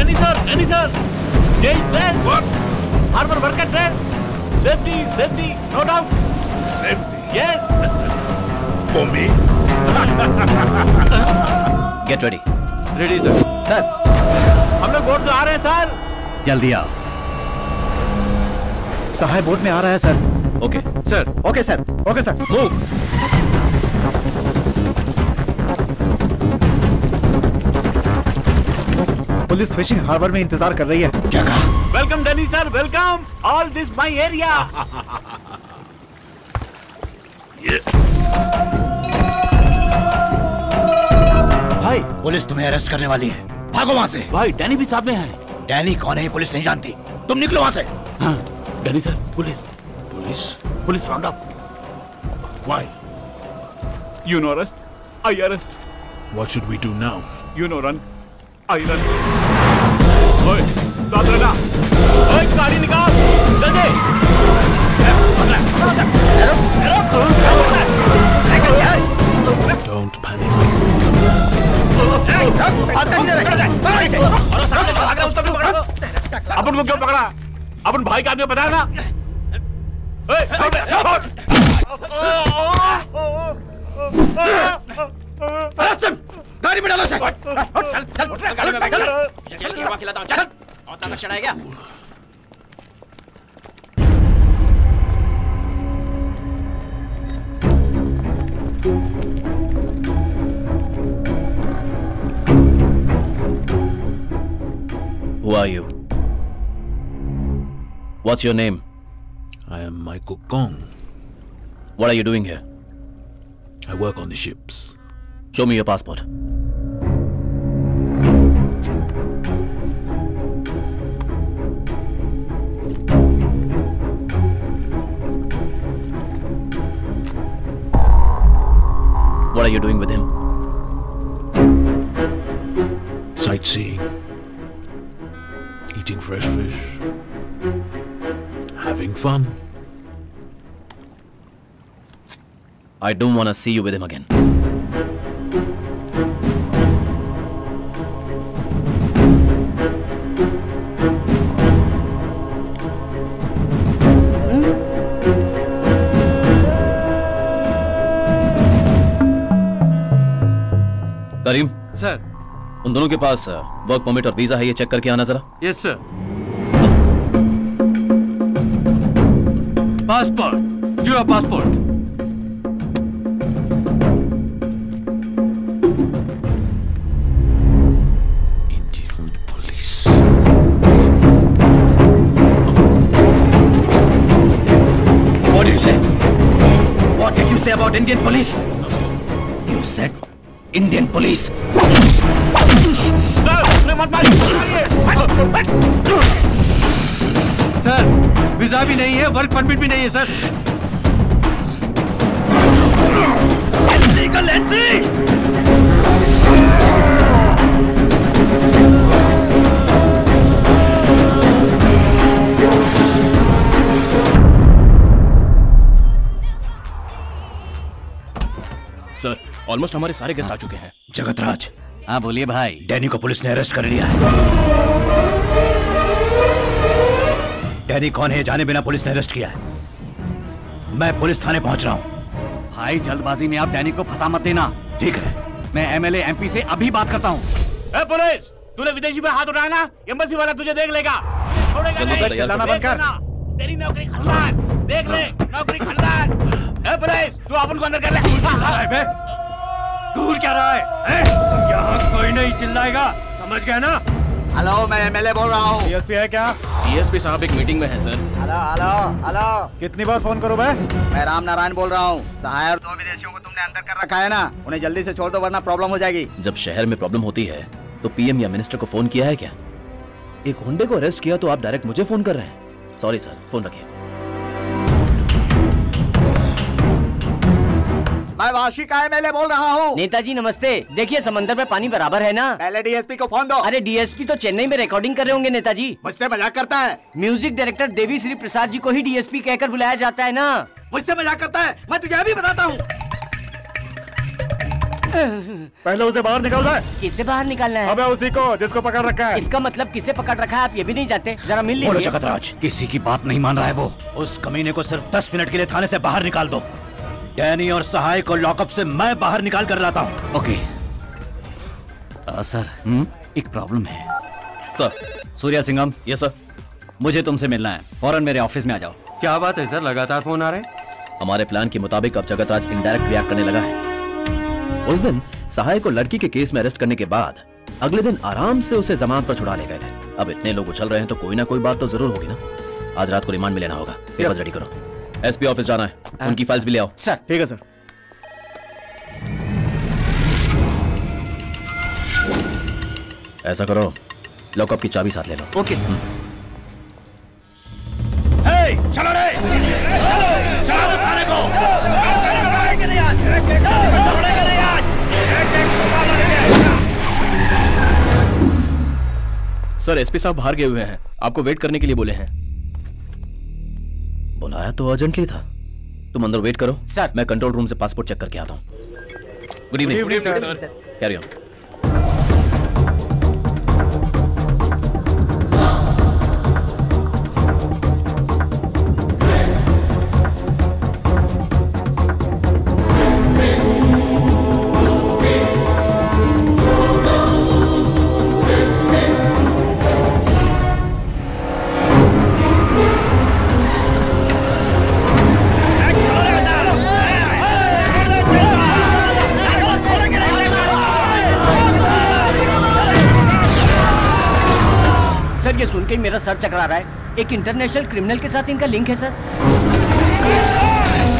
Danny sir, James Best. What? Harbor worker train. Safety, no doubt. Safety? Yes. For me? Get ready. Ready sir. Sir, हम लोग boat से आ रहे हैं sir. जल्दी आओ. सहाय boat में आ रहा है sir. Okay sir. Okay sir. Okay sir. Move. Police fishing harbour में इंतजार कर रही है. क्या कहा? Welcome Danny sir, welcome. All this my area. Yes. भाई, पुलिस तुम्हें अरेस्ट करने वाली है. भागो वहाँ से. भाई डैनी भी साथ में है. डैनी कौन है पुलिस नहीं जानती. तुम निकलो वहाँ से. हाँ, Danny sir, police. Police round up. Why? You know arrest, I arrest. What should we do now? You know run, I run. ओए, साथ रहना. ओए, गाड़ी निकाल. जल्दी. Don't panic. अपन को क्यों पकड़ा? अपन भाई का आदमी पता है ना? गाड़ी में डालो सर. चल खिलाता हूँ. चल. और लक्षण है क्या? Who are you? What's your name? I am Michael Kong. What are you doing here? I work on the ships. Show me your passport. What are you doing with him? Sightseeing. Eating fresh fish. Having fun. I don't want to see you with him again. Karim sir. उन दोनों के पास work permit और visa है, ये check करके आना जरा. Yes sir. Passport. Your passport. Indian police. What did you say? What did you say about Indian police? You said Indian police. Sir, visa भी नहीं है, वर्क परमिट भी नहीं है sir. Illegal entry. Sir, almost हमारे सारे guest आ चुके हैं. जगतराज. हाँ बोलिए भाई. डैनी को पुलिस ने अरेस्ट कर लिया है. डैनी कौन है जाने बिना पुलिस ने अरेस्ट किया है. मैं पुलिस थाने पहुंच रहा हूं. भाई जल्दबाजी में आप डैनी को फंसा मत देना. ठीक है. मैं एमएलए एमपी से अभी बात करता हूँ. ए पुलिस, तूने विदेशी पे हाथ उठाया ना, एम्बेसी वाला तुझे देख लेगा. छोड़ेगा नहीं. चलाना बंद कर. तेरी नौकरी खल्लास. देख ले, नौकरी खल्लास. ए पुलिस, तू अपन को अंदर कर ले. दूर क्या रहा है? यहाँ कोई नहीं चिल्लाएगा, समझ गया ना? हेलो, मैं एमएलए बोल रहा हूँ. डीएसपी है क्या? डीएसपी साहब एक मीटिंग में है सर. Hello hello hello. कितनी बार फोन करूं मैं? मैं राम नारायण बोल रहा हूँ. सहाय और 2 विदेशियों को तुमने अंदर कर रखा है ना, उन्हें जल्दी से छोड़ दो वरना प्रॉब्लम हो जाएगी. जब शहर में प्रॉब्लम होती है तो पीएम या मिनिस्टर को फोन किया है क्या? एक हुंडे को अरेस्ट किया तो आप डायरेक्ट मुझे फोन कर रहे हैं. सॉरी सर, फोन रखिए. मैं वाशी का एमएलए बोल रहा हूँ. नेताजी नमस्ते. देखिए समंदर में पानी बराबर है ना. पहले डीएसपी को फोन दो. अरे डीएसपी तो चेन्नई में रिकॉर्डिंग कर रहे होंगे नेताजी. मुझसे मजाक करता है. म्यूजिक डायरेक्टर देवी श्री प्रसाद जी को ही डीएसपी कहकर बुलाया जाता है ना. मुझसे मजाक करता है. मैं तुझे अभी बताता हूँ. पहले उसे बाहर निकाल रहा है। किससे बाहर निकालना है? अबे उसी को जिसको पकड़ रखा है। इसका मतलब किसे पकड़ रखा है आप ये भी नहीं जानते? जरा मिल बोलो लीजिए। जगतराज, किसी की बात नहीं मान रहा है वो। उस कमीने को सिर्फ 10 मिनट के लिए थाने से बाहर निकाल दो। डैनी और सहाय को लॉकअप से मैं बाहर निकाल कर लाता हूँ। ओके सर, एक प्रॉब्लम है। Sir, Surya Singham. Yes sir. मुझे तुमसे मिलना है, फौरन मेरे ऑफिस में आ जाओ। क्या बात है सर, लगातार फोन आ रहे हैं? हमारे प्लान के मुताबिक अब जगतराज इनडायरेक्ट रिएक्ट करने लगा है। उस दिन सहाय को लड़की के केस में अरेस्ट करने के बाद अगले दिन आराम से उसे जमानत पर छुड़ा ले गए थे। अब इतने लोग उछल रहे हैं तो कोई ना कोई बात तो जरूर होगी ना। आज रात को रिमांड में लेना होगा। पेपर्स रेडी करो। एसपी ऑफिस जाना है, उनकी फाइल्स भी ले आओ। सर। ठीक है सर। ऐसा करो, लॉकअप की चाबी साथ ले लो। Okay sir. चलो रे, चलो थाने को। सर, एसपी साहब बाहर गए हुए हैं, आपको वेट करने के लिए बोले हैं। बुलाया तो अर्जेंटली था। तुम अंदर वेट करो सर। मैं कंट्रोल रूम से पासपोर्ट चेक करके आता हूँ। Good evening sir. Carry on. ये सुन के मेरा सर चकरा रहा है। एक इंटरनेशनल क्रिमिनल के साथ इनका लिंक है सर।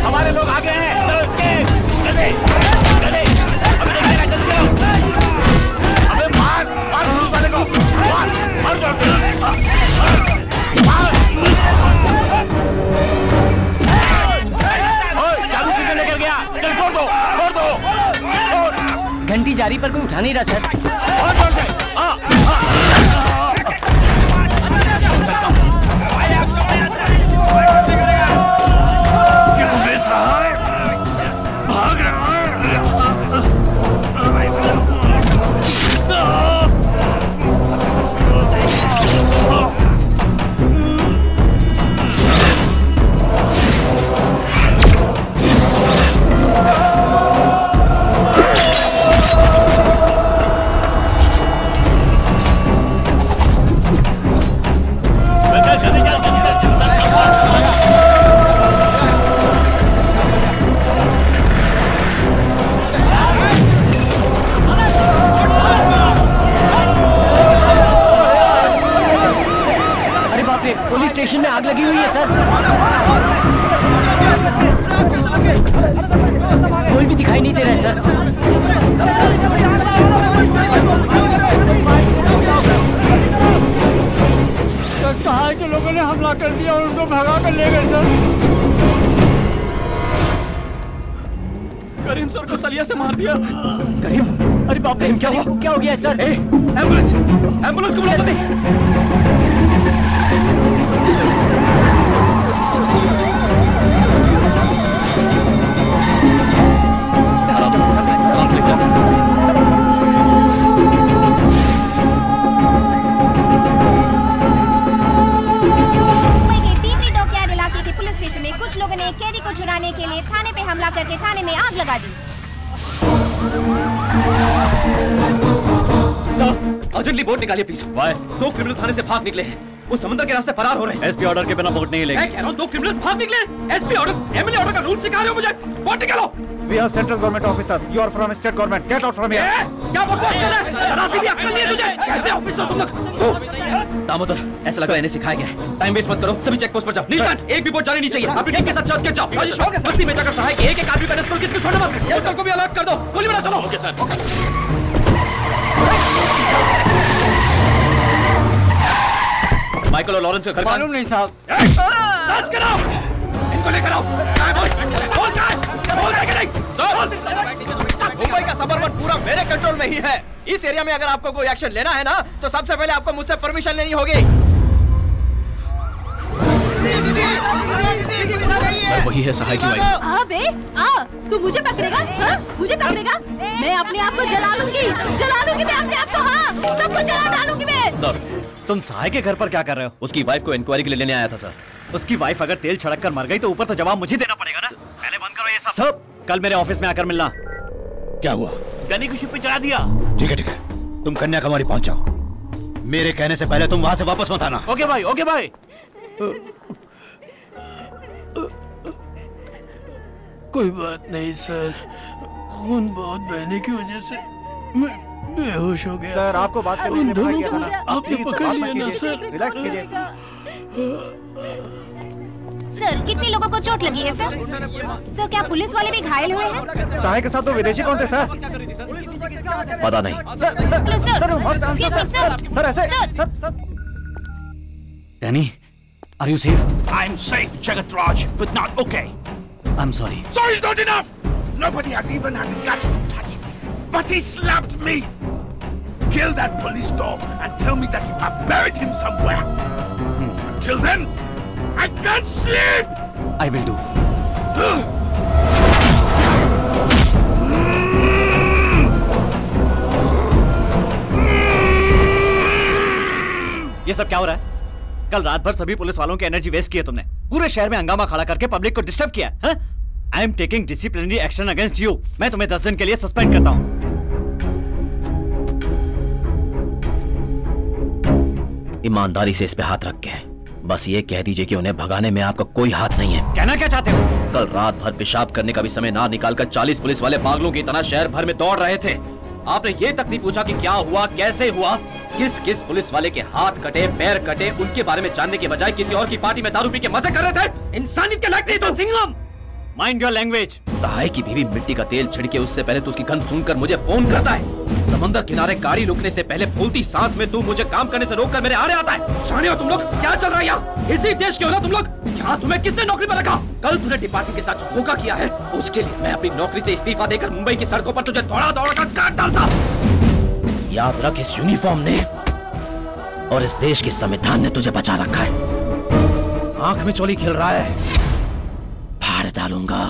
हमारे लोग आ गए हैं। अबे मार पुलिस वाले को, मार चाबी किसने लेकर गया? चल छोड़ दो। घंटी जारी पर कोई उठा नहीं रहा सर। भाग रहा है। पुलिस स्टेशन में आग लगी हुई है सर। कोई भी दिखाई नहीं दे रहा है सर। सहाय के लोगों ने हमला कर दिया और उनको भगा कर ले गए सर। करीम सर को सलिया से मार दिया। करीम? अरे बाप रे, क्या हो गया सर? एम्बुलेंस, एम्बुलेंस को बुला दो। कुछ लोगों ने कैदी को छुड़ाने के लिए थाने पे हमला करके थाने में आग लगा दी। सर, अर्जेंटली बोट निकालिए प्लीज। वाई? 2 क्रिमिनल थाने से भाग निकले हैं। वो समुद्र के रास्ते फरार हो रहे हैं। एसपी ऑर्डर के बिना बोट नहीं लेंगे। मैं कह रहा हूँ 2 क्रिमिनल भाग निकले। एसपी ऑर्डर, एमएलए ऑर्डर का रूल सिखा रहे हो मुझे। बोट निकालो। We are central government officers. You are from state government. Get out from here. क्या बकवास कर रहा है? जरा सी भी अक्ल नहीं है तुझे? कैसे ऑफिसर तुम लोग? दामोदर, ऐसा लग रहा है इन्हें सिखाया गया है। टाइम वेस्ट मत करो, सभी चेक पोस्ट पर जाओ। नीलकंठ, एक भी बोट जानी नहीं चाहिए। अपनी टीम के साथ चर्च के जाओ। राजेश, बस्ती में जाकर सहाय के एक आदमी का रेस्क्यू, किसी को छोड़ना मत। पोस्टर को भी अलर्ट कर दो। गोली मारो, चलो। Okay sir. माइकल और लॉरेंस का घर मालूम नहीं साहब। सर्च कराओ, इनको लेकर आओ। मुंबई का सबअर्बन पूरा मेरे कंट्रोल में ही है। इस एरिया में अगर आपको कोई एक्शन लेना है ना, तो सबसे पहले आपको मुझसे परमिशन लेनी होगी। सर वही है सहाय की वाइफ। हाँ बे, आ, तू मुझे पकड़ेगा? हाँ, मुझे पकड़ेगा? मैं अपने आप को जला लूंगी मैं अपने आप को, हाँ, सबको जला डालूंगी मैं। सर, तुम सहाय के घर पर क्या कर रहे हो? उसकी वाइफ को इंक्वायरी के लिए लेने आया था सर। उसकी वाइफ अगर तेल छिड़क कर मर गई तो ऊपर तो जवाब मुझे देना पड़ेगा ना। पहले बंद करो ये सब। कल मेरे ऑफिस में आकर मिलना। क्या हुआ? गनी को शिप पे चढ़ा दिया। ठीक है, तुम कन्याकुमारी पहुंच जाओ। मेरे कहने से पहले तुम वहां से वापस मत आना। ओके भाई, ओके भाई। कोई बात नहीं सर, खून बहुत बहने की वजह से मैं बेहोश हो गया। सर आपको बात करने के लिए मना किया था ना। आपने पकड़ लिया ना सर। रिलैक्स कीजिए। सर कितने लोगों को चोट लगी है सर? सर क्या पुलिस वाले भी घायल हुए हैं? सहाय के साथ तो विदेशी कौन थे सर? पता नहीं। सर ऐसे Danny, are you safe? I'm safe, Jagatraj, but not okay. I'm sorry. Sorry is not enough. Nobody has even had the guts to touch me, but he slapped me. Kill that police dog and tell me that you have buried him somewhere. Until then, I can't sleep. I will do. ये सब क्या हो रहा है? कल रात भर सभी पुलिस वालों की एनर्जी वेस्ट की है तुमने। पूरे शहर में हंगामा खड़ा करके पब्लिक को डिस्टर्ब किया है। I am taking disciplinary action against you. मैं तुम्हें 10 दिन के लिए सस्पेंड करता हूं। ईमानदारी से इस पे हाथ रख के बस ये कह दीजिए कि उन्हें भगाने में आपका कोई हाथ नहीं है। कहना क्या चाहते हो? कल रात भर पेशाब करने का भी समय ना निकालकर 40 पुलिस वाले पागलों की तरह शहर भर में दौड़ रहे थे। आपने ये तक नहीं पूछा कि क्या हुआ, कैसे हुआ, किस किस पुलिस वाले के हाथ कटे, पैर कटे, उनके बारे में जानने के बजाय किसी और की पार्टी में दारू पी के मजे कर रहे थे। इंसानियत के लायक नहीं तो Singham. Mind your language. Sahay की बीवी मिट्टी का तेल छिड़के उससे पहले तो उसकी गंध सुनकर मुझे फोन करता है। समंदर किनारे गाड़ी रुकने से पहले फूलती सांस में तू मुझे काम करने से रोककर मेरे आड़े आता है। शाने हो तुम लोग? क्या चल रहा है यहाँ? इसी देश के हो ना तुम लोग? यहाँ तुम्हें किसने नौकरी पर रखा? कल तूने डिपार्टमेंट के साथ जो धोखा किया है उसके लिए मैं अपनी नौकरी से इस्तीफा देकर मुंबई की सड़कों पर तुझे दौड़ा दौड़ा कर काट डालता। याद रख, इस यूनिफॉर्म ने और इस देश के संविधान ने तुझे बचा रखा है। आंख में चोली खिल रहा है, फाड़ डालूंगा।